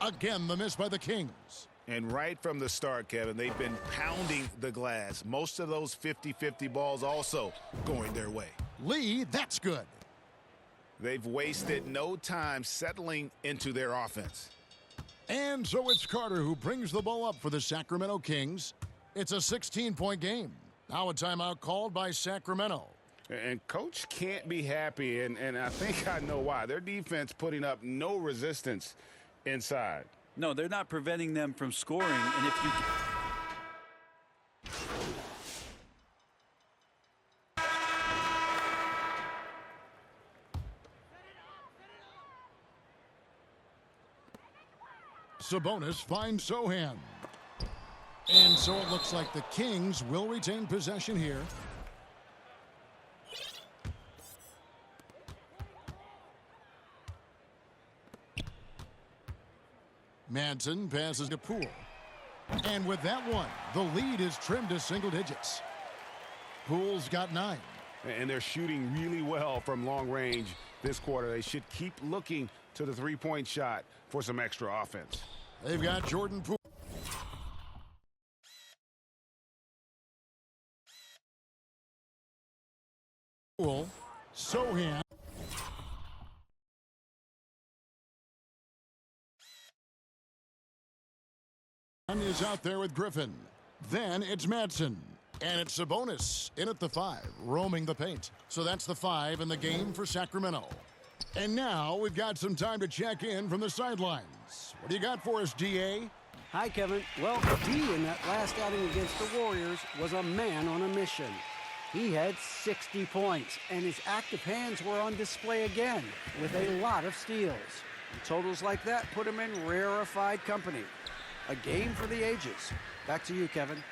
Again, the miss by the Kings. And right from the start, Kevin, they've been pounding the glass. Most of those 50-50 balls also going their way. Lee, that's good. They've wasted no time settling into their offense. And so it's Carter who brings the ball up for the Sacramento Kings. It's a 16-point game. Now a timeout called by Sacramento. And Coach can't be happy, and I think I know why. Their defense putting up no resistance inside. No, they're not preventing them from scoring. And if you... Sabonis finds Sochan. And so it looks like the Kings will retain possession here. Manson passes to Poole. And with that one, the lead is trimmed to single digits. Poole's got 9. And they're shooting really well from long range this quarter. They should keep looking to the three-point shot for some extra offense. They've got Jordan Poole. Sochan. Is out there with Griffin. Then it's Madsen. And it's Sabonis in at the 5, roaming the paint. So that's the 5 in the game for Sacramento. And now we've got some time to check in from the sidelines. What do you got for us, D.A.? Hi, Kevin. Well, D in that last outing against the Warriors was a man on a mission. He had 60 points, and his active hands were on display again with a lot of steals. And totals like that put him in rarefied company. A game for the ages. Back to you, Kevin.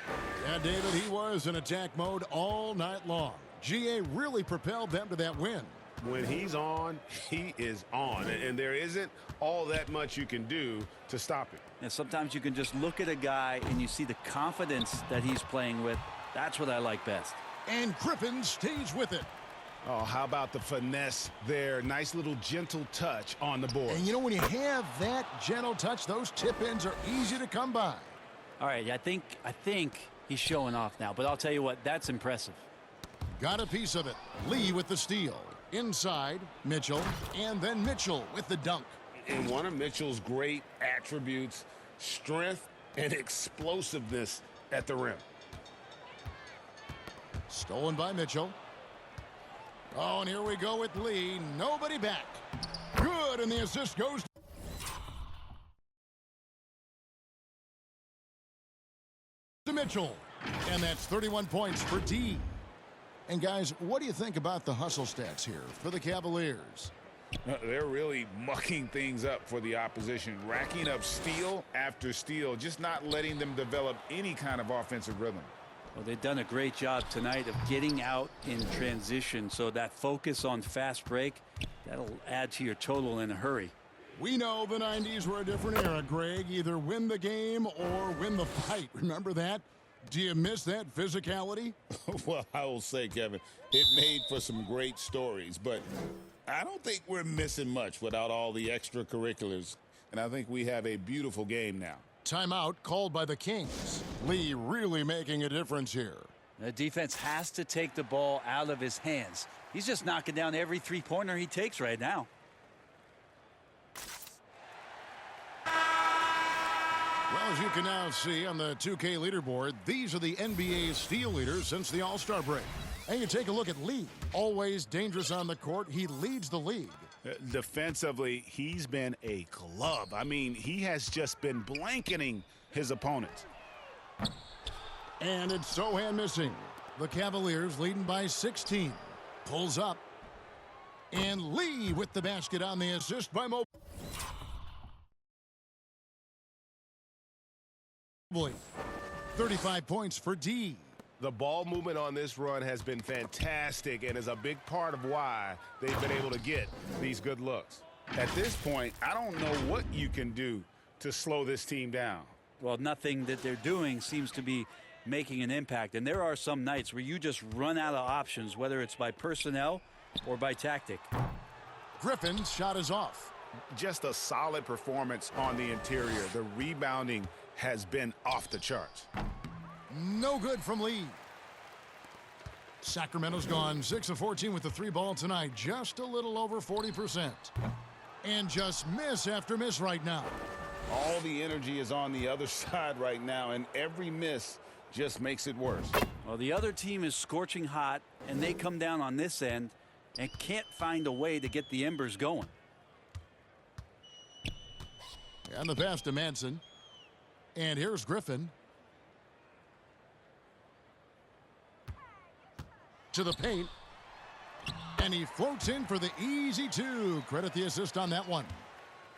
Yeah, David, he was in attack mode all night long. GA really propelled them to that win. When he's on, he is on. And there isn't all that much you can do to stop him. And sometimes you can just look at a guy and you see the confidence that he's playing with. That's what I like best. And Griffin stays with it. Oh, how about the finesse there? Nice little gentle touch on the board. And you know, when you have that gentle touch, those tip-ins are easy to come by. All right, I think he's showing off now, but I'll tell you what, that's impressive. Got a piece of it. Lee with the steal. Inside, Mitchell, and then Mitchell with the dunk. And one of Mitchell's great attributes, strength and explosiveness at the rim. Stolen by Mitchell. Oh, and here we go with Lee. Nobody back. Good, and the assist goes to Mitchell. And that's 31 points for D. And guys, what do you think about the hustle stats here for the Cavaliers? They're really mucking things up for the opposition, racking up steal after steal, just not letting them develop any kind of offensive rhythm. Well, they've done a great job tonight of getting out in transition, so that focus on fast break, that'll add to your total in a hurry. We know the 90s were a different era, Greg. Either win the game or win the fight. Remember that? Do you miss that physicality? Well, I will say, Kevin, it made for some great stories, but I don't think we're missing much without all the extracurriculars, and I think we have a beautiful game now. Timeout called by the Kings. Lee really making a difference here. The defense has to take the ball out of his hands. He's just knocking down every three-pointer he takes right now. Well, as you can now see on the 2K leaderboard, these are the NBA steal leaders since the All-Star break. And you take a look at Lee. Always dangerous on the court. He leads the league. Defensively, he's been a glove. I mean, he has just been blanketing his opponents. And it's Sochan missing. The Cavaliers leading by 16. Pulls up. And Lee with the basket on the assist by Mobley. 35 points for D. The ball movement on this run has been fantastic and is a big part of why they've been able to get these good looks. At this point, I don't know what you can do to slow this team down. Well, nothing that they're doing seems to be making an impact. And there are some nights where you just run out of options, whether it's by personnel or by tactic. Griffin's shot is off. Just a solid performance on the interior. The rebounding has been off the charts. No good from Lee. Sacramento's gone 6 of 14 with the 3-ball tonight. Just a little over 40%. And just miss after miss right now. All the energy is on the other side right now, and every miss just makes it worse. Well, the other team is scorching hot, and they come down on this end and can't find a way to get the embers going. And the pass to Manson. And here's Griffin. To the paint. And he floats in for the easy 2. Credit the assist on that one.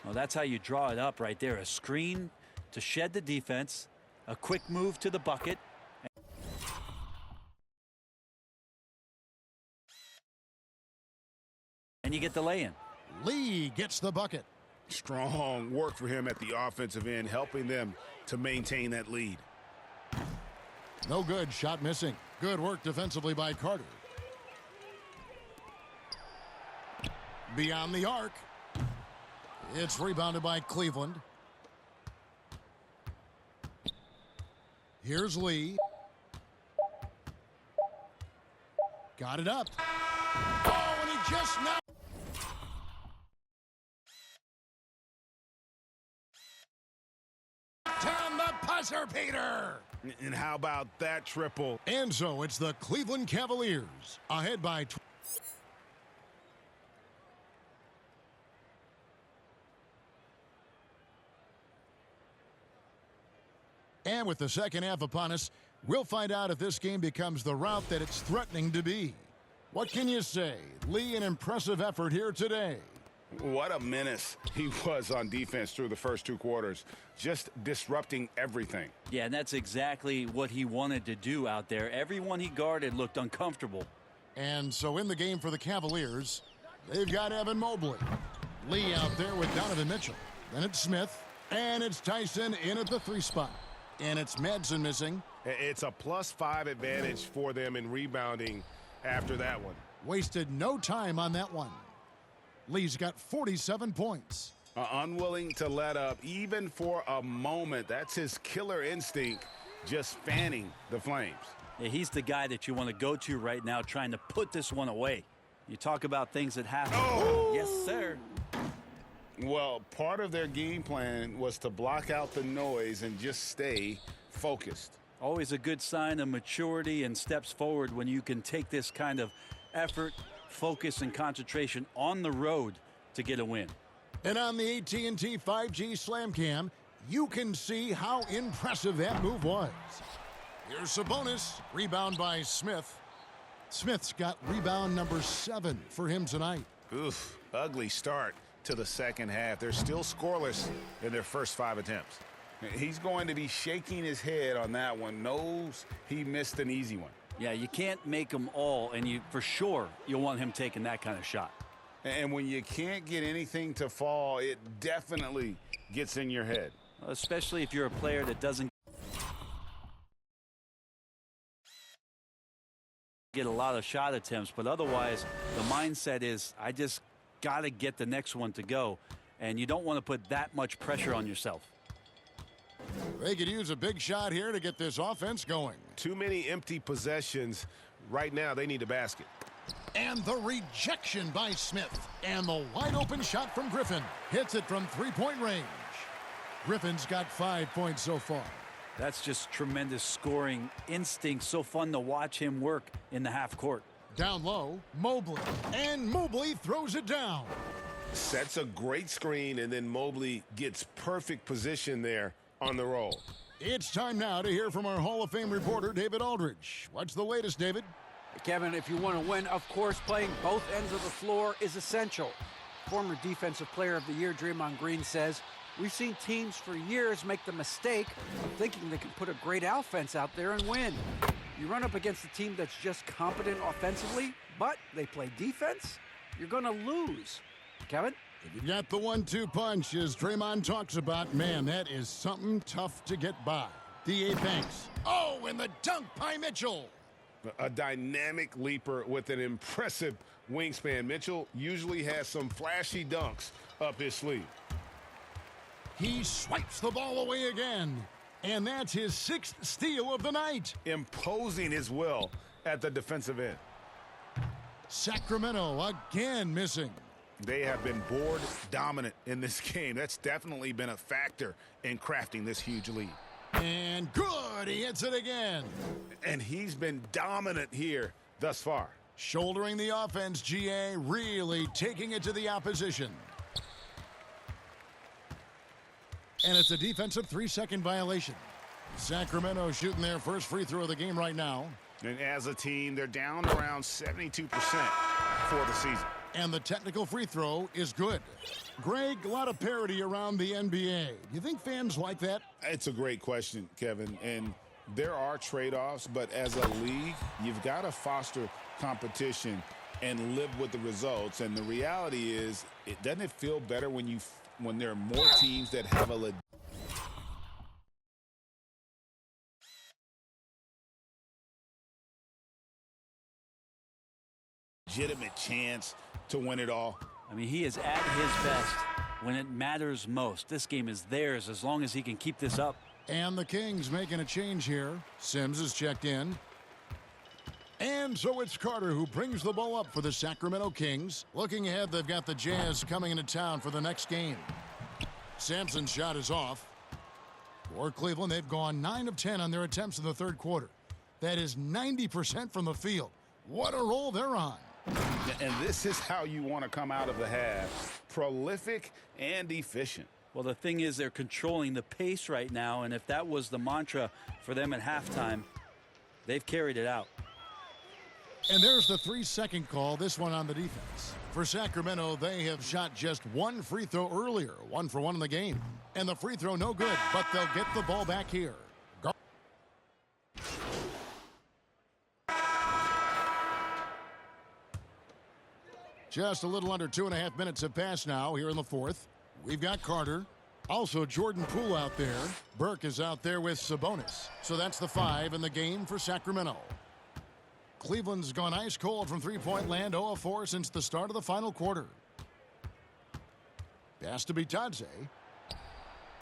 Well, that's how you draw it up right there. A screen to shed the defense, a quick move to the bucket. And you get the lay-in. Lee gets the bucket. Strong work for him at the offensive end, helping them to maintain that lead. No good. Shot missing. Good work defensively by Carter. Beyond the arc. It's rebounded by Cleveland. Here's Lee. Got it up. Oh, and he just knocked. Down the buzzer beater. And how about that triple? And so it's the Cleveland Cavaliers ahead by 20. And with the second half upon us, we'll find out if this game becomes the rout that it's threatening to be. What can you say? Lee, an impressive effort here today. What a menace he was on defense through the first 2 quarters, just disrupting everything. Yeah, and that's exactly what he wanted to do out there. Everyone he guarded looked uncomfortable. And so in the game for the Cavaliers, they've got Evan Mobley. Lee out there with Donovan Mitchell. Then it's Smith. And it's Tyson in at the 3 spot. And it's Madsen missing. It's a +5 advantage for them in rebounding after that one. Wasted no time on that one. Lee's got 47 points. Unwilling to let up even for a moment. That's his killer instinct, just fanning the flames. Yeah, he's the guy that you want to go to right now trying to put this one away. You talk about things that happen. Oh! Yes, sir. Well, part of their game plan was to block out the noise and just stay focused. Always a good sign of maturity and steps forward when you can take this kind of effort, focus, and concentration on the road to get a win. And on the AT&T 5G Slam Cam, you can see how impressive that move was. Here's Sabonis. Rebound by Smith. Smith's got rebound number 7 for him tonight. Oof, ugly start to the second half. They're still scoreless in their first 5 attempts. He's going to be shaking his head on that one. Knows he missed an easy one. Yeah, you can't make them all, and for sure you'll want him taking that kind of shot. And when you can't get anything to fall, it definitely gets in your head. Especially if you're a player that doesn't get a lot of shot attempts, but otherwise the mindset is, I just got to get the next one to go, and you don't want to put that much pressure on yourself. They could use a big shot here to get this offense going. Too many empty possessions. Right now, they need a basket. And the rejection by Smith. And the wide open shot from Griffin. Hits it from 3-point range. Griffin's got 5 points so far. That's just tremendous scoring instinct. So fun to watch him work in the half court. Down low, Mobley. And Mobley throws it down. Sets a great screen, and then Mobley gets perfect position there on the roll. It's time now to hear from our Hall of Fame reporter, David Aldridge. What's the latest, David? Kevin, if you want to win, of course, playing both ends of the floor is essential. Former Defensive Player of the Year Draymond Green says, we've seen teams for years make the mistake of thinking they can put a great offense out there and win. You run up against a team that's just competent offensively, but they play defense, you're going to lose. Kevin? If you got the 1-2 punch, as Draymond talks about, man, that is something tough to get by. D.A. Banks. Oh, and the dunk by Mitchell. A dynamic leaper with an impressive wingspan. Mitchell usually has some flashy dunks up his sleeve. He swipes the ball away again. And that's his 6th steal of the night. Imposing his will at the defensive end. Sacramento again missing. They have been board dominant in this game. That's definitely been a factor in crafting this huge lead. And good, he hits it again. And he's been dominant here thus far. Shouldering the offense, GA really taking it to the opposition. And it's a defensive 3-second violation. Sacramento shooting their first free throw of the game right now. And as a team, they're down around 72% for the season. And the technical free throw is good. Greg, a lot of parity around the NBA. Do you think fans like that? It's a great question, Kevin. And there are trade-offs, but as a league, you've got to foster competition and live with the results. And the reality is, doesn't it feel better when there are more teams that have a legitimate chance to win it all? I mean, he is at his best when it matters most. This game is theirs as long as he can keep this up. And the Kings making a change here. Sims is checked in. And so it's Carter who brings the ball up for the Sacramento Kings. Looking ahead, they've got the Jazz coming into town for the next game. Sampson's shot is off. For Cleveland, they've gone 9 of 10 on their attempts in the third quarter. That is 90% from the field. What a roll they're on. And this is how you want to come out of the half. Prolific and efficient. Well, the thing is, they're controlling the pace right now, and if that was the mantra for them at halftime, they've carried it out. And there's the 3-second call, this one on the defense. For Sacramento, they have shot just 1 free throw earlier, 1 for 1 in the game. And the free throw no good, but they'll get the ball back here. Just a little under 2.5 minutes have passed now here in the fourth. We've got Carter. Also Jordan Poole out there. Burke is out there with Sabonis. So that's the 5 in the game for Sacramento. Cleveland's gone ice cold from three-point land, 0 of 4 since the start of the final quarter. Pass to Bitadze.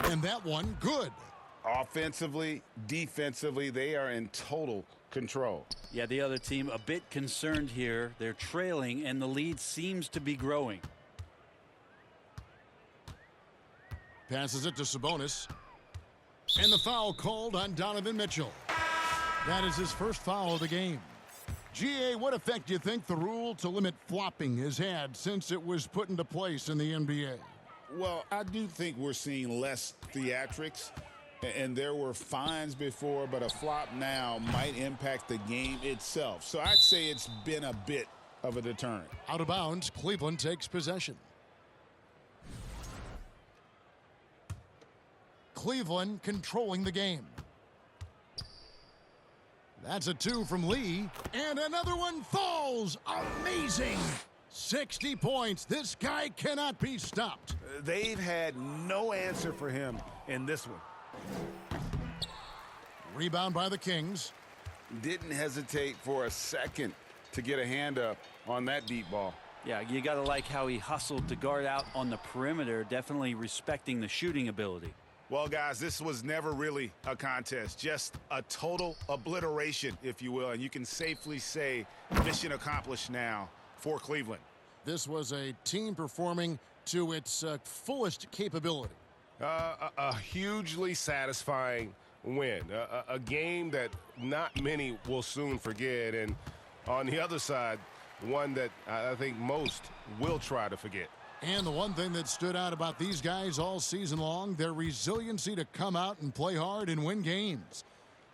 And that one, good. Offensively, defensively, they are in total control. Yeah, the other team a bit concerned here. They're trailing, and the lead seems to be growing. Passes it to Sabonis. And the foul called on Donovan Mitchell. That is his first foul of the game. GA, what effect do you think the rule to limit flopping has had since it was put into place in the NBA? Well, I do think we're seeing less theatrics, and there were fines before, but a flop now might impact the game itself. So I'd say it's been a bit of a deterrent. Out of bounds, Cleveland takes possession. Cleveland controlling the game. That's a 2 from Lee, and another one falls. Amazing. 60 points. This guy cannot be stopped. They've had no answer for him in this one. Rebound by the Kings. Didn't hesitate for a second to get a hand up on that deep ball. Yeah, you got to like how he hustled to guard out on the perimeter, definitely respecting the shooting ability. Well, guys, this was never really a contest, just a total obliteration, if you will, and you can safely say mission accomplished now for Cleveland. This was a team performing to its fullest capability. A hugely satisfying win, a game that not many will soon forget, and on the other side, one that I think most will try to forget. And the one thing that stood out about these guys all season long, their resiliency to come out and play hard and win games.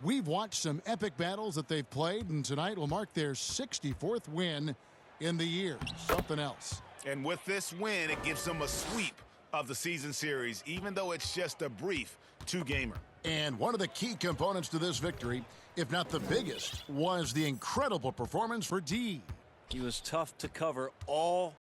We've watched some epic battles that they've played, and tonight will mark their 64th win in the year. Something else. And with this win, it gives them a sweep of the season series, even though it's just a brief 2-gamer. And one of the key components to this victory, if not the biggest, was the incredible performance for D. He was tough to cover all